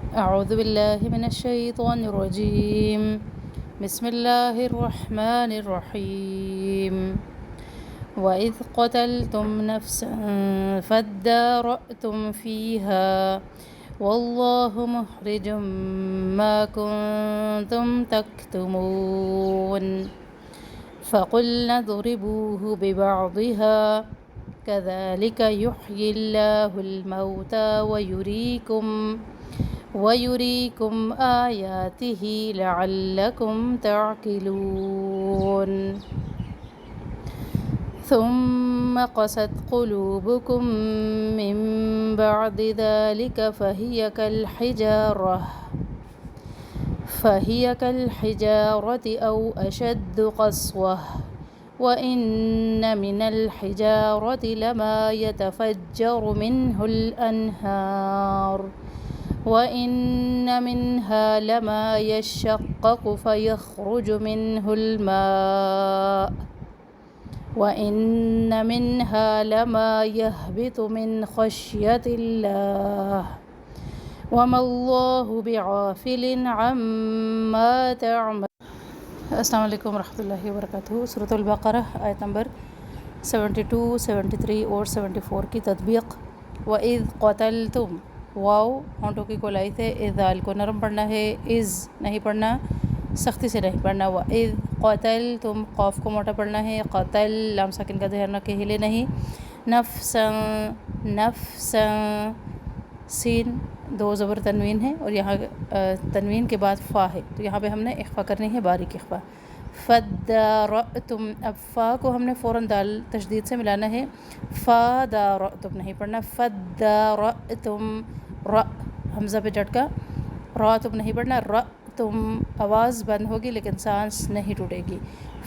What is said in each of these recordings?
أعوذ بالله من الشيطان الرجيم. بسم الله الرحمن الرحيم. وإذ قتلتم نفسا فادارأتم فيها والله مخرج ما كنتم تكتمون فقلنا اضربوه ببعضها كذلك يحيي الله الموتى ويريكم آياته لعلكم تعقلون ثم قست قلوبكم من بعد ذلك فهي كالحجارة أو أشد قسوة وإن من الحجارة لما يتفجر منه الأنهار وإن منها لما يشقق فيخرج منه الماء وإن منها لما يهبط من خشية الله وما الله بغافل عما تعمل. السلام علیکم ورحمۃ اللہ وبرکاتہ. سورۃ البقرہ آیت نمبر 72, 73 اور 74 کی تطبیق. وَإِذْ قَتَلْتُمْ واو ہونٹوں کی گولائی سے اذال کو نرم پڑھنا ہے، از نہیں پڑھنا، سختی سے نہیں پڑھنا. وَإِذْ قَتَلْتُمْ قاف کو موٹا پڑھنا ہے، قتل لام ساکن کا دھیان رکھے ہلے نہیں. نفسا سین دو زبر تنوین ہے اور یہاں تنوین کے بعد فا ہے، تو یہاں پہ ہم نے اخفا کرنی ہے، باریک اخفا. فَدَّارَأْتُمْ اب فا کو ہم نے فوراً دال تشدید سے ملانا ہے، فَدَارَأْتُمْ نہیں پڑھنا. فَدَّارَأْتُمْ ر حمزہ پہ جھٹکا، را تم نہیں پڑھنا، تم آواز بند ہوگی لیکن سانس نہیں ٹوٹے گی.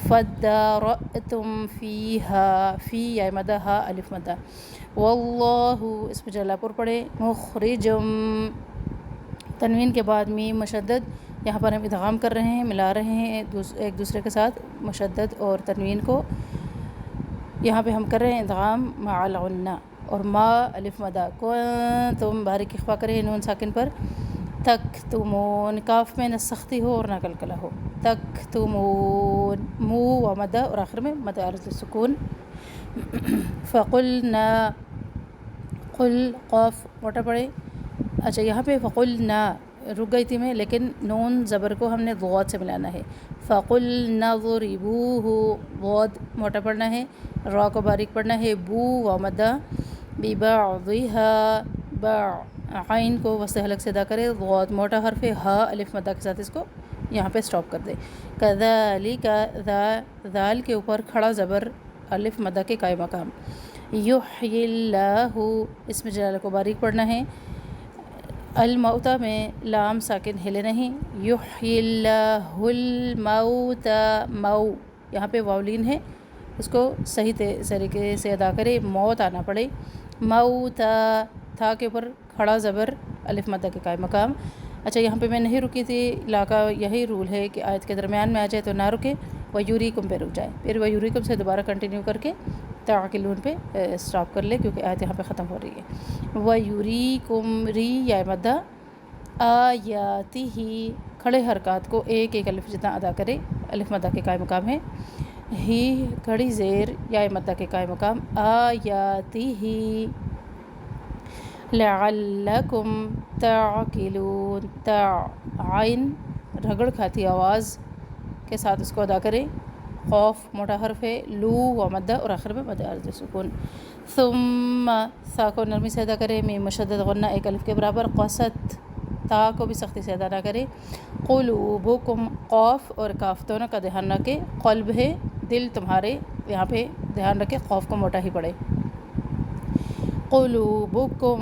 فَدَّارَأْتُمْ فِيهَا فی یا مدہ ہا الف مدہ. واللہ اس پہ جلا پر پڑھے. مخرجم تنوین کے بعد میم مشدد، یہاں پر ہم ادغام کر رہے ہیں، ملا رہے ہیں ایک دوسرے کے ساتھ مشدد اور تنوین کو. یہاں پہ ہم کر رہے ہیں ادغام مع الغنہ اور ما الف مدہ کو تم باریک اخفا کریں نون ساکن پر. تکتمون کاف میں نہ سختی ہو اور نہ کلکلا ہو. تکتمون مو و مدہ اور آخر میں مدہ عرض سکون. فقلنا قل قاف موٹا پڑے. اچھا یہاں پہ فقلنا رک گئی تھی میں، لیکن نون زبر کو ہم نے ضاد سے ملانا ہے. فقلنا ضربوه ضاد موٹا پڑھنا ہے، را کو باریک پڑھنا ہے، بو و مدہ. ببعضها عین کو وسط حلق سے ادا کرے، ضاد موٹا حرف ہے، ہا الف مدہ کے ساتھ اس کو یہاں پہ سٹاپ کر دے. کذالک ذال کے اوپر کھڑا زبر الف مدہ کے قائم مقام. یحیی اللہ اس میں جلالہ کو باریک پڑھنا ہے. الموتى میں لام ساکن ہلے نہیں. یحیی اللہ الموتى مو یہاں پہ واولین ہے، اس کو صحیح طریقے سے ادا کرے، موت آنا پڑے. موتا تھا کے اوپر کھڑا زبر الف مدہ کے قائم مقام. اچھا یہاں پہ میں نہیں رکی تھی، لا کا یہی رول ہے کہ آیت کے درمیان میں آ جائے تو نہ رکے، ویوریکم پہ رک جائے، پھر ویوریکم سے دوبارہ کنٹینیو کر کے تعقلون پہ سٹاپ کر لے کیونکہ آیت یہاں پہ ختم ہو رہی ہے. ویوریکم ری یا مدہ آیاتہ کھڑے حرکات کو ایک ایک الف جتنا ادا کرے، الف مدہ کے قائم مقام ہے. ہی کھڑی زیر یا مدہ کے قائم مقام. آیاتہ لعلکم تعقلون عین رگڑ کھاتی آواز کے ساتھ اس کو ادا کریں. خوف موٹا حرف ہے، لو و مدہ اور آخر میں مدہ عرض سکون. ثم سا کو نرمی سے ادا کرے، میم مشدد غنہ ایک الف کے برابر. قصت تا کو بھی سختی سے ادا نہ کرے. قلوبکم قاف اور کاف دونوں کا دھیان رکھے، قلب ہے دل تمہارے، یہاں پہ دھیان رکھے قاف کو موٹا ہی پڑے. قلوبکم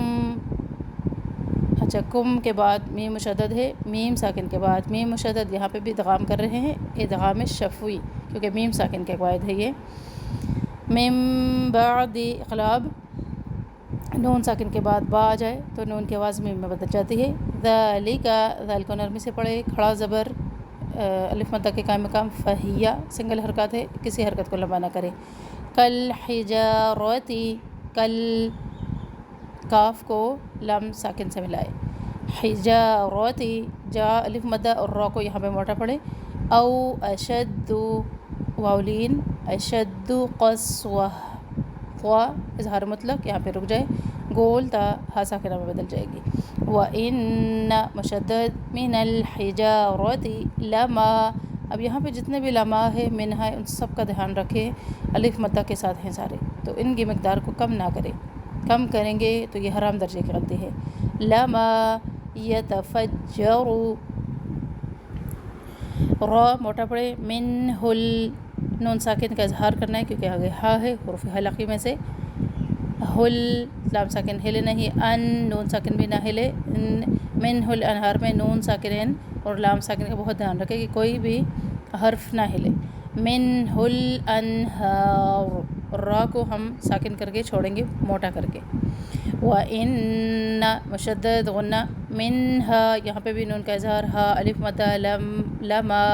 اچھا کم کے بعد میم مشدد ہے، میم ساکن کے بعد میم مشدد، یہاں پہ بھی ادغام کر رہے ہیں، ادغام شفوی کیونکہ میم ساکن کے قواعد ہے یہ. من بعد اقلاب نون ساکن کے بعد با آ جائے تو نون کی آواز میم میں بدل جاتی ہے. ذالک ذال کو نرمی سے پڑھے، کھڑا زبر الف مدہ کے قائم مقام. فہیا سنگل حرکات ہے، کسی حرکت کو لمبا نہ کرے. کل حجارتی کل کاف کو لام ساکن سے ملائے. حجارتی جا الف مدہ اور را کو یہاں پہ موٹا پڑے، او اشد واولین اشد قسوہ قوا اظہار مطلق یہاں پہ رک جائے، گول تا ہا ساکنہ میں بدل جائے گی، وَإِنَّ مشدد من الحجارتی لما، اب یہاں پہ جتنے بھی لما ہے منہا ہے ان سب کا دھیان رکھیں، الف مدہ کے ساتھ ہیں سارے، تو ان کی مقدار کو کم نہ کریں، کم کریں گے تو یہ حرام درجے کی غلطی ہے۔ لما یتفجر را موٹا پڑے، منہ نون ساکن کا اظہار کرنا ہے کیونکہ آگے ہا ہے، حروف حلقی میں سے، ہل لام ساکن ہلے نہیں، ان نون ساکن بھی نہ ہلے، منہ الانہار میں نون ساکن ان اور لام ساکن کا بہت دھیان رکھے کہ کوئی بھی حرف نہ ہلے، منہ الانہار، را کو ہم ساکن کر کے چھوڑیں گے موٹا کر کے، وَإِنَّ مشدد غنہ، منہا یہاں پہ بھی نون کا اظہار، ہا الف مدہ، لما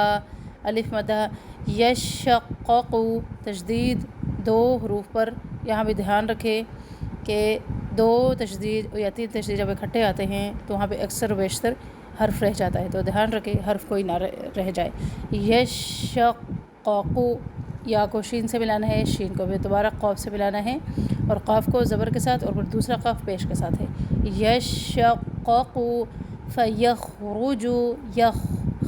الف مدہ، یشقق تشدید دو حروف پر، یہاں بھی دھیان رکھے کہ دو تشدید یا تین تشدید جب اکٹھے آتے ہیں تو وہاں پہ اکثر و بیشتر حرف رہ جاتا ہے، تو دھیان رکھے حرف کوئی نہ رہ جائے۔ یشقق یا کو شین سے ملانا ہے، شین کو بھی دوبارہ قاف سے ملانا ہے، اور قاف کو زبر کے ساتھ اور پھر دوسرا قاف پیش کے ساتھ ہے، یشقق فیخرج،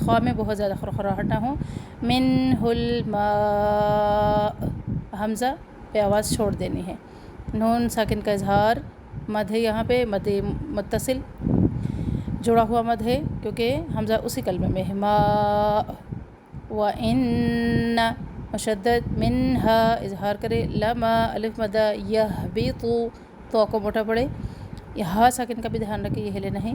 خا میں بہت زیادہ خرخراہٹ نہ ہو، منہ الماء، حمزہ پہ آواز چھوڑ دینی ہے، نون ساکن کا اظہار، مد ہے یہاں پہ مد متصل جڑا ہوا مد ہے کیونکہ حمزہ اسی کلمے میں ہے، ماء، وَإِنَّ مشدد منہا اظہار کرے، لما الف مدہ، یہبط تو کو موٹا پڑے، ہا ساکن کا بھی دھیان رکھے یہ ہلے نہیں،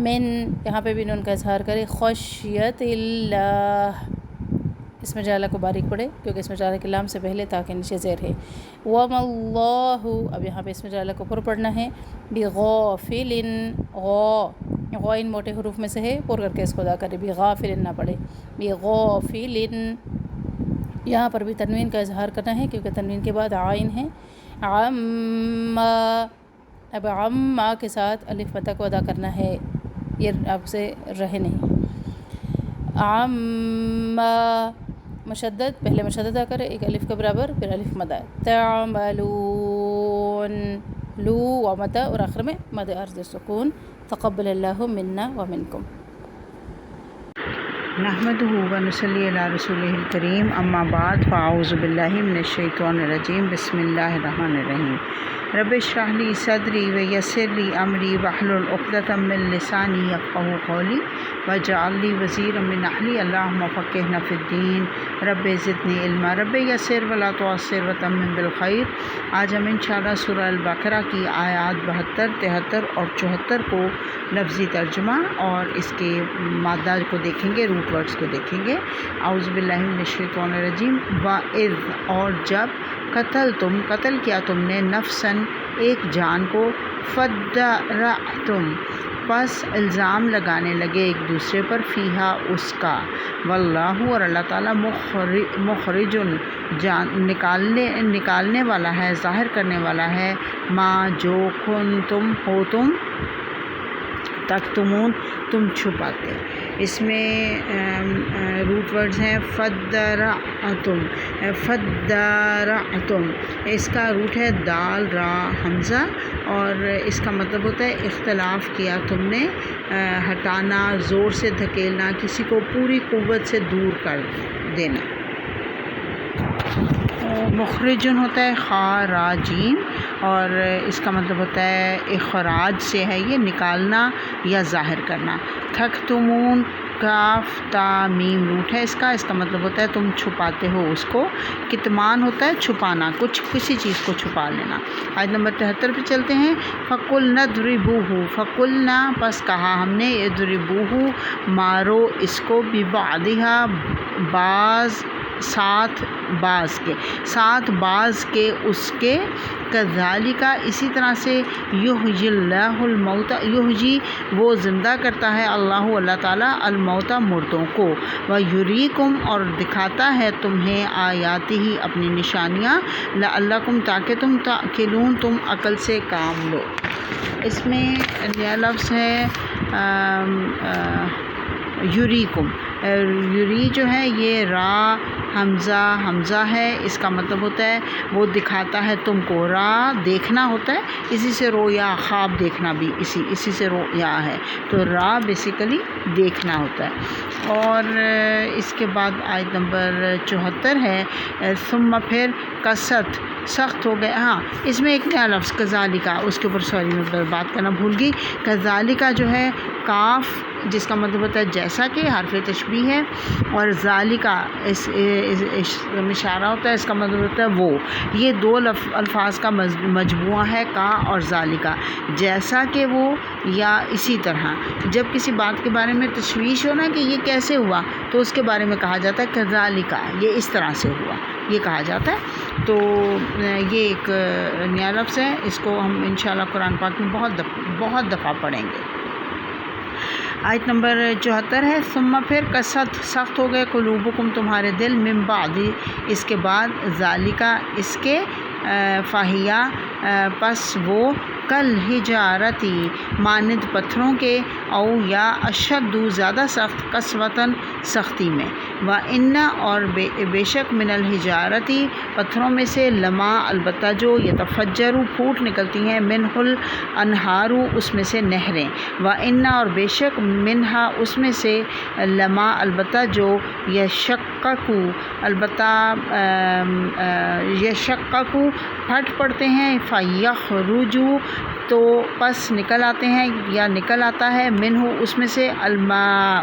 من یہاں پہ بھی نون کا اظہار کرے، خشیت اللہ، اس میں جالہ کو باریک پڑے کیونکہ اس میں جالہ کے لام سے پہلے تاکہ نیچے زیر ہے، وَمَا اللَّهُ، اب یہاں پہ اس میں جالہ کو پر پڑھنا ہے، بِغَافِلٍ، غائن موٹے حروف میں سے ہے، پر کر کے اس کو ادا کرے، بِغَافِلٍ نہ پڑے، بِغَافِلٍ، یہاں پر بھی تنوین کا اظہار کرنا ہے کیونکہ تنوین کے بعد عائن ہے، عَمَّا، اب عَمَّا کے ساتھ الف مدہ کو ادا کرنا ہے، یہ آپ سے رہے نہیں، عَمَّا مشدد، پہلے مشدد ادا کرے ایک الف کے برابر، پھر الف مدہ، تعملون، لو و مدہ اور آخر میں مد عرض سکون، تقبل اللہ منا ومنکم۔ نحمده ونصلی علی رسولہ الکریم، اما بعد، فاعوذ باللہ من الشیطان الرجیم، بسم اللہ الرحمن الرحیم، رب اشرح لی صدری ویسر لی امری واحلل عقدۃ من لسانی یفقہوا قولی واجعل لی وزیرا من اہلی، اللہم فقہنا فی الدین، رب زدنی علما، رب یسر ولا تعسر وتمم بالخیر۔ آج ہم انشاءاللہ سورہ البقرہ کی آیات 72، 73 اور 74 کو لفظی ترجمہ اور اس کے مادہ کو دیکھیں گے، روٹ ورڈز کو دیکھیں گے۔ اعوذ باللہ من الشیطان الرجیم، وَإِذْ، اور جب، قتل کیا تم نے، نفسن ایک جان کو، فَادَّرَأْتُمْ پس الزام لگانے لگے ایک دوسرے پر، فیہا اس کا، واللہ اور اللہ تعالیٰ، مخرجن نکالنے والا ہے، ظاہر کرنے والا ہے، ما جو کنتم ہو تم، تکتمون تم چھپاتے۔ اس میں روٹ ورڈز ہیں فَادَّرَأْتُمْ، فَادَّرَأْتُمْ، اس کا روٹ ہے دال را حمزہ، اور اس کا مطلب ہوتا ہے اختلاف کیا تم نے، ہٹانا، زور سے دھکیلنا، کسی کو پوری قوت سے دور کر دینا۔ مخرجن ہوتا ہے خاراجین، اور اس کا مطلب ہوتا ہے اخراج سے ہے یہ، نکالنا یا ظاہر کرنا۔ تکتمون، کاف تا میم روٹ ہے اس کا مطلب ہوتا ہے تم چھپاتے ہو اس کو۔ کتمان ہوتا ہے چھپانا، کسی چیز کو چھپا لینا۔ آیت نمبر 73 پہ چلتے ہیں۔ فَقُلْنَا اضْرِبُوهُ، فَقُلْنَا پس کہا ہم نے، اضْرِبُوهُ مارو اس کو، بِبَعْضِهَا بعض، ساتھ بعض کے اس کے، کذالک اسی طرح سے، یحیی اللہ الموتى، یحیی وہ زندہ کرتا ہے، اللہ تعالیٰ، الموتى مردوں کو، ویریکم اور دکھاتا ہے تمہیں، آیاتہ اپنی نشانیاں، لعلکم تاکہ تم تعقلون تم عقل سے کام لو۔ اس میں یہ لفظ ہے یریکم. یری جو ہے یہ را حمزہ ہے، اس کا مطلب ہوتا ہے وہ دکھاتا ہے تم کو. را دیکھنا ہوتا ہے، اسی سے رویا، خواب دیکھنا بھی اسی سے رویا ہے، تو را بیسیکلی دیکھنا ہوتا ہے. اور اس کے بعد آیت نمبر 74 ہے ثم پھر کست سخت ہو گئے. ہاں اس میں ایک نیا لفظ کذالکا، اس کے اوپر سوری میں بات کرنا بھول گئی. کذالکا جو ہے کاف جس کا مطلب ہوتا ہے جیسا کہ حرف تشبیہ ہے، اور ذالکا اس اشارہ ہوتا ہے، اس کا مطلب ہوتا ہے وہ. یہ دو الفاظ کا مجموعہ ہے کا اور ذالکا، جیسا کہ وہ یا اسی طرح. جب کسی بات کے بارے میں تشویش ہو نا کہ یہ کیسے ہوا، تو اس کے بارے میں کہا جاتا ہے کذالکا، یہ اس طرح سے ہوا، یہ کہا جاتا ہے. تو یہ ایک نیا لفظ ہے، اس کو ہم انشاءاللہ قرآن پاک میں بہت دفعہ پڑھیں گے. آیت نمبر 74 ہے ثم پھر کست سخت ہو گئے قلوبکم تمہارے دل من بعد اس کے بعد ذالکا اس کے فاہیا پس وہ کل حجارتی مانند پتھروں کے او یا اشد زیادہ سخت قسوتاً سختی میں. و ان اور بے شک من الحجارتی پتھروں میں سے لما البتہ جو یتفجر پھوٹ نکلتی ہیں منہ الانہار اس میں سے نہریں. و ان اور بے شک منہا اس میں سے لما البتہ جو یشققو البتہ یشققو پھٹ پڑتے ہیں فیخرجو تو پس نکل آتے ہیں یا نکل آتا ہے منہ اس میں سے الماء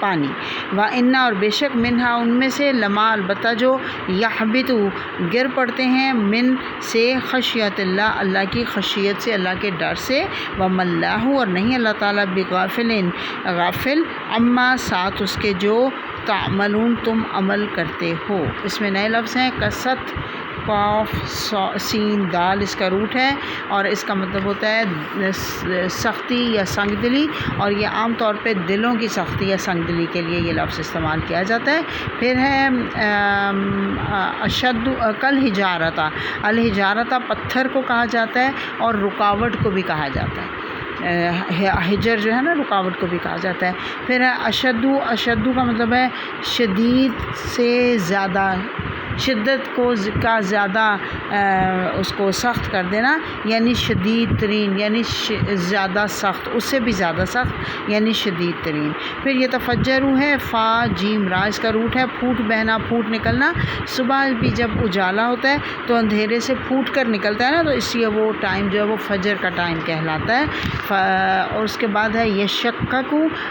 پانی. و ان اور بے شک منہا ان میں سے لما البتہ جو یحبط گر پڑتے ہیں من سے خشیت اللہ اللہ کی خشیت سے، اللہ کے ڈر سے. وما اللہ اور نہیں اللہ تعالیٰ بغافل غافل اما ساتھ اس کے جو تعملون تم عمل کرتے ہو. اس میں نئے لفظ ہیں کست قاف سین دال اس کا روٹ ہے، اور اس کا مطلب ہوتا ہے سختی یا سنگ دلی، اور یہ عام طور پہ دلوں کی سختی یا سنگ دلی کے لیے یہ لفظ استعمال کیا جاتا ہے. پھر ہے اشد کل حجارتا، الحجارتا پتھر کو کہا جاتا ہے اور رکاوٹ کو بھی کہا جاتا ہے. حجر جو ہے نا رکاوٹ کو بھی کہا جاتا ہے. پھر ہے اشدو کا مطلب ہے شدید سے زیادہ، شدت کو کا زیادہ اس کو سخت کر دینا، یعنی شدید ترین، یعنی زیادہ سخت، اس سے بھی زیادہ سخت یعنی شدید ترین. پھر یہ تفجرو ہے فا جیم را اس کا روٹ ہے پھوٹ بہنا، پھوٹ نکلنا. صبح بھی جب اجالا ہوتا ہے تو اندھیرے سے پھوٹ کر نکلتا ہے نا، تو اس لیے وہ ٹائم جو ہے وہ فجر کا ٹائم کہلاتا ہے. اور اس کے بعد ہے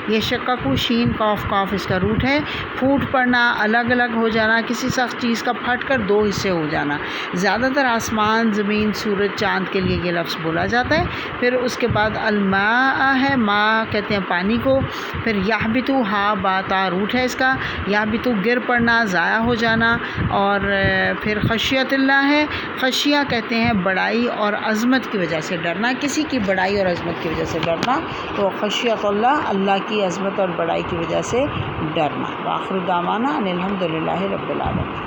یشققو شین قاف اس کا روٹ ہے پھوٹ پڑنا، الگ الگ ہو جانا، کسی سخت چیز کا پھٹ کر دو حصے ہو جانا. زیادہ تر آسمان، زمین، سورج، چاند کے لیے یہ لفظ بولا جاتا ہے. پھر اس کے بعد الماء ہے، ماء کہتے ہیں پانی کو. پھر یحبطو ہا باتا روٹ ہے اس کا، یحبطو گر پڑنا، ضائع ہو جانا. اور پھر خشیت اللہ ہے، خشیہ کہتے ہیں بڑائی اور عظمت کی وجہ سے ڈرنا، کسی کی بڑائی اور عظمت کی وجہ سے ڈرنا، تو خشیت اللہ اللہ کی عظمت اور بڑائی کی وجہ سے ڈرنا. وآخر دعوانا ان الحمدللہ رب العالمین.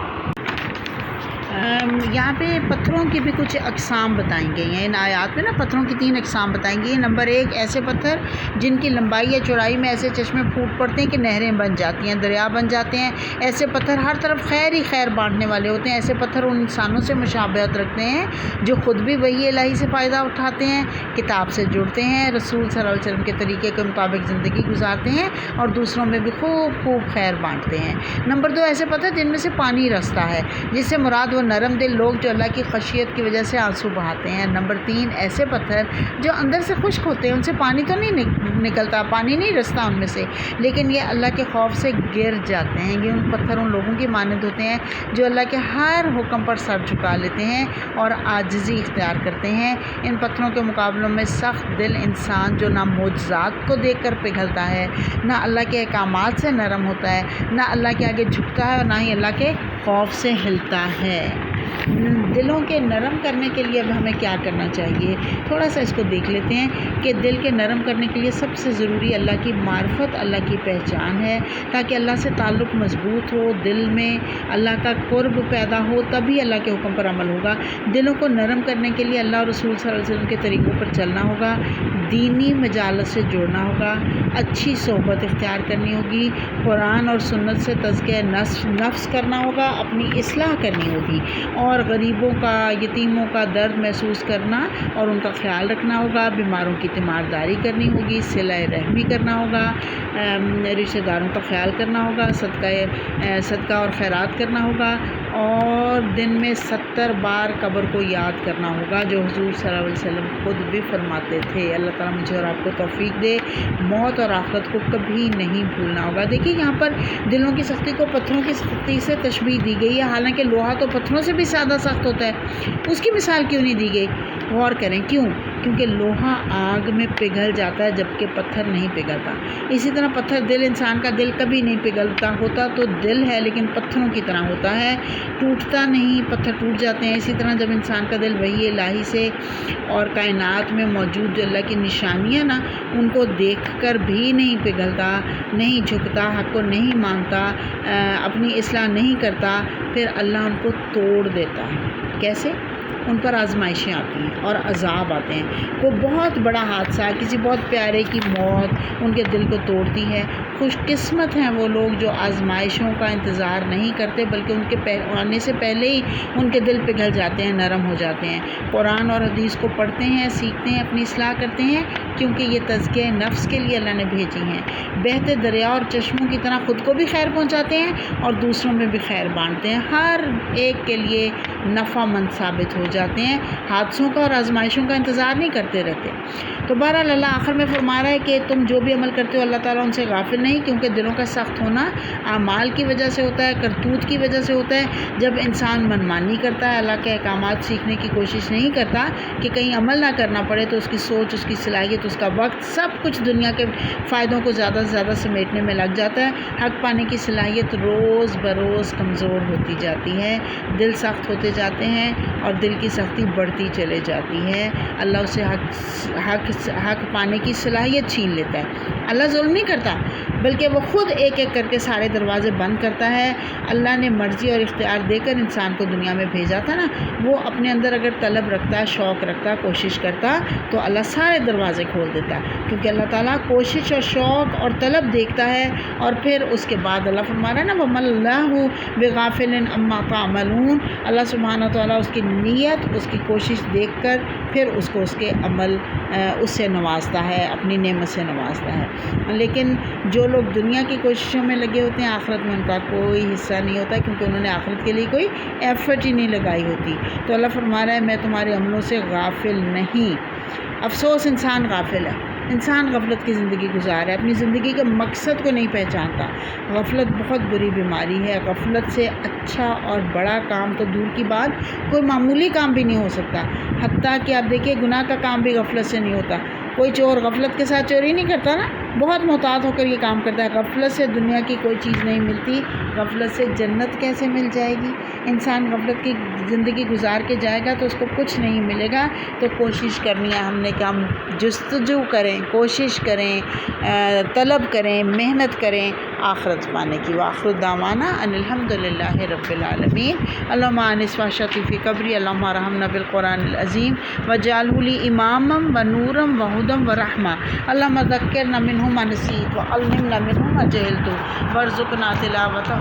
یہاں پہ پتھروں کی بھی کچھ اقسام بتائیں گئی ہیں ان آیات میں نا. پتھروں کی 3 اقسام بتائیں گئی. نمبر 1 ایسے پتھر جن کی لمبائی یا چوڑائی میں ایسے چشمے پھوٹ پڑتے ہیں کہ نہریں بن جاتی ہیں، دریا بن جاتے ہیں. ایسے پتھر ہر طرف خیر ہی خیر بانٹنے والے ہوتے ہیں. ایسے پتھر ان انسانوں سے مشابہت رکھتے ہیں جو خود بھی وحی الہی سے فائدہ اٹھاتے ہیں، کتاب سے جڑتے ہیں، رسول صلی اللہ علیہ وسلم کے طریقے کے مطابق زندگی گزارتے ہیں اور دوسروں میں بھی خوب خیر بانٹتے ہیں. نمبر 2 ایسے پتھر جن میں سے پانی رستا ہے، جس سے مراد وہ نرم دل لوگ جو اللہ کی خشیت کی وجہ سے آنسو بہاتے ہیں. نمبر 3 ایسے پتھر جو اندر سے خشک ہوتے ہیں، ان سے پانی تو نہیں نکلتا، پانی نہیں رستا ان میں سے، لیکن یہ اللہ کے خوف سے گر جاتے ہیں. یہ ان پتھر ان لوگوں کی مانند ہوتے ہیں جو اللہ کے ہر حکم پر سر جھکا لیتے ہیں اور عاجزی اختیار کرتے ہیں. ان پتھروں کے مقابلوں میں سخت دل انسان جو نہ معجزات کو دیکھ کر پگھلتا ہے، نہ اللہ کے احکامات سے نرم ہوتا ہے، نہ اللہ کے آگے جھکتا ہے اور نہ ہی اللہ کے خوف سے ہلتا ہے. دلوں کے نرم کرنے کے لیے اب ہمیں کیا کرنا چاہیے، تھوڑا سا اس کو دیکھ لیتے ہیں کہ دل کے نرم کرنے کے لیے سب سے ضروری اللہ کی معرفت، اللہ کی پہچان ہے، تاکہ اللہ سے تعلق مضبوط ہو، دل میں اللہ کا قرب پیدا ہو، تبھی اللہ کے حکم پر عمل ہوگا۔ دلوں کو نرم کرنے کے لیے اللہ اور رسول صلی اللہ علیہ وسلم کے طریقوں پر چلنا ہوگا، دینی مجالس سے جڑنا ہوگا، اچھی صحبت اختیار کرنی ہوگی، قرآن اور سنت سے تزکیہ نفس کرنا ہوگا، اپنی اصلاح کرنی ہوگی، اور غریبوں کا، یتیموں کا درد محسوس کرنا اور ان کا خیال رکھنا ہوگا، بیماروں کی تیمارداری کرنی ہوگی، صلہ رحمی کرنا ہوگا، رشتہ داروں کا خیال کرنا ہوگا، صدقہ اور خیرات کرنا ہوگا، اور دن میں 70 بار قبر کو یاد کرنا ہوگا، جو حضور صلی اللہ علیہ وسلم خود بھی فرماتے تھے۔ اللہ تعالیٰ مجھے اور آپ کو توفیق دے، موت اور آخرت کو کبھی نہیں بھولنا ہوگا۔ دیکھیے یہاں پر دلوں کی سختی کو پتھروں کی سختی سے تشبیہ دی گئی ہے، حالانکہ لوہا تو پتھروں سے بھی زیادہ سخت ہوتا ہے، اس کی مثال کیوں نہیں دی گئی؟ غور کریں کیوں؟ کیونکہ لوہا آگ میں پگھل جاتا ہے جبکہ پتھر نہیں پگھلتا۔ اسی طرح دل انسان کا دل کبھی نہیں پگھلتا، ہوتا تو دل ہے لیکن پتھروں کی طرح ہوتا ہے، ٹوٹتا نہیں، پتھر ٹوٹ جاتے ہیں۔ اسی طرح جب انسان کا دل وحی الہی سے اور کائنات میں موجود جو اللہ کی نشانیاں نا، ان کو دیکھ کر بھی نہیں پگھلتا، نہیں جھکتا، حق کو نہیں مانتا، اپنی اصلاح نہیں کرتا، پھر اللہ ان کو توڑ دیتا ہے۔ کیسے؟ ان پر آزمائشیں آتی ہیں اور عذاب آتے ہیں، کوئی بہت بڑا حادثہ، کسی بہت پیارے کی موت ان کے دل کو توڑتی ہے۔ خوش قسمت ہیں وہ لوگ جو آزمائشوں کا انتظار نہیں کرتے، بلکہ ان کے آنے سے پہلے ہی ان کے دل پگھل جاتے ہیں، نرم ہو جاتے ہیں، قرآن اور حدیث کو پڑھتے ہیں، سیکھتے ہیں، اپنی اصلاح کرتے ہیں، کیونکہ یہ تزکیہ نفس کے لیے اللہ نے بھیجی ہیں۔ بہتے دریا اور چشموں کی طرح خود کو بھی خیر پہنچاتے ہیں اور دوسروں میں بھی خیر بانٹتے ہیں، ہر ایک کے لیے نفع مند ثابت ہو جاتے ہیں، حادثوں کا اور آزمائشوں کا انتظار نہیں کرتے رہتے۔ تو بہرحال اللہ آخر میں فرما رہا ہے کہ تم جو بھی عمل کرتے ہو اللہ تعالیٰ ان سے غافل نہیں، کیونکہ دلوں کا سخت ہونا اعمال کی وجہ سے ہوتا ہے، کرتوت کی وجہ سے ہوتا ہے۔ جب انسان منمانی کرتا ہے، اللہ کے احکامات سیکھنے کی کوشش نہیں کرتا کہ کہیں عمل نہ کرنا پڑے، تو اس کی سوچ، اس کی صلاحیت، اس کا وقت، سب کچھ دنیا کے فائدوں کو زیادہ سے زیادہ سمیٹنے میں لگ جاتا ہے۔ حق پانے کی صلاحیت روز بروز کمزور ہوتی جاتی ہے، دل سخت ہوتے جاتے ہیں اور دل کی سختی بڑھتی چلے جاتی ہے۔ اللہ اسے حق پانے کی صلاحیت چھین لیتا ہے۔ اللہ ظلم نہیں کرتا، بلکہ وہ خود ایک ایک کر کے سارے دروازے بند کرتا ہے۔ اللہ نے مرضی اور اختیار دے کر انسان کو دنیا میں بھیجا تھا نا، وہ اپنے اندر اگر طلب رکھتا، شوق رکھتا، کوشش کرتا، تو اللہ سارے دروازے کھول دیتا، کیونکہ اللہ تعالیٰ کوشش اور شوق اور طلب دیکھتا ہے، اور پھر اس کے بعد اللہ فرما رہا ہے نا وَمَا اللَّهُ بِغَافِلٍ عَمَّا تَعْمَلُونَ، اللہ سبحانہ وتعالیٰ اس کی نیت، اس کی کوشش دیکھ کر پھر اس کو اس کے عمل اس سے نوازتا ہے، اپنی نعمت سے نوازتا ہے۔ لیکن جو لوگ دنیا کی کوششوں میں لگے ہوتے ہیں، آخرت میں ان کا کوئی حصہ نہیں ہوتا، کیونکہ انہوں نے آخرت کے لیے کوئی ایفرٹ ہی نہیں لگائی ہوتی۔ تو اللہ فرما رہا ہے میں تمہارے عملوں سے غافل نہیں۔ افسوس انسان غافل ہے، انسان غفلت کی زندگی گزار ہے، اپنی زندگی کے مقصد کو نہیں پہچانتا۔ غفلت بہت بری بیماری ہے، غفلت سے اچھا اور بڑا کام تو دور کی بات، کوئی معمولی کام بھی نہیں ہو سکتا۔ حتیٰ کہ آپ دیکھیے گناہ کا کام بھی غفلت سے نہیں ہوتا۔ کوئی چور غفلت کے ساتھ چوری نہیں کرتا نا، بہت محتاط ہو کر یہ کام کرتا ہے۔ غفلت سے دنیا کی کوئی چیز نہیں ملتی، غفلت سے جنت کیسے مل جائے گی؟ انسان غفلت کی زندگی گزار کے جائے گا تو اس کو کچھ نہیں ملے گا۔ تو کوشش کرنی ہے ہم نے کہ ہم جستجو کریں، کوشش کریں، طلب کریں، محنت کریں آخرت پانے کی۔ وآخر دعوانا ان الحمد للہ رب العالمین۔ اللہم آنس وحشتی فی قبری، اللہم ارحمنا بالقرآن العظیم واجعلہ لی اماما ونورا وہدی ورحمہ، اللہم ذکرنا منہ ما نسیت وعلمنا منہ ما جہلت وارزقنا تلاوتہ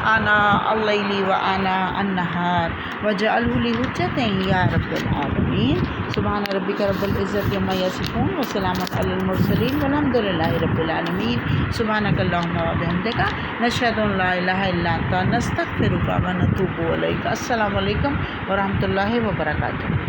آناء اللیل وآناء النہار واجعلہ لی حجۃ یا رب العالمین۔ سبحان ربک رب العزت عما یصفون وسلام علی المرسلین والحمد للہ رب العالمین۔ سبحانک اللہم وبحمدک نشہد ان لا الہ الا انت نستغفرک ونتوب الیک۔ السلام علیکم ورحمۃ اللہ وبرکاتہ۔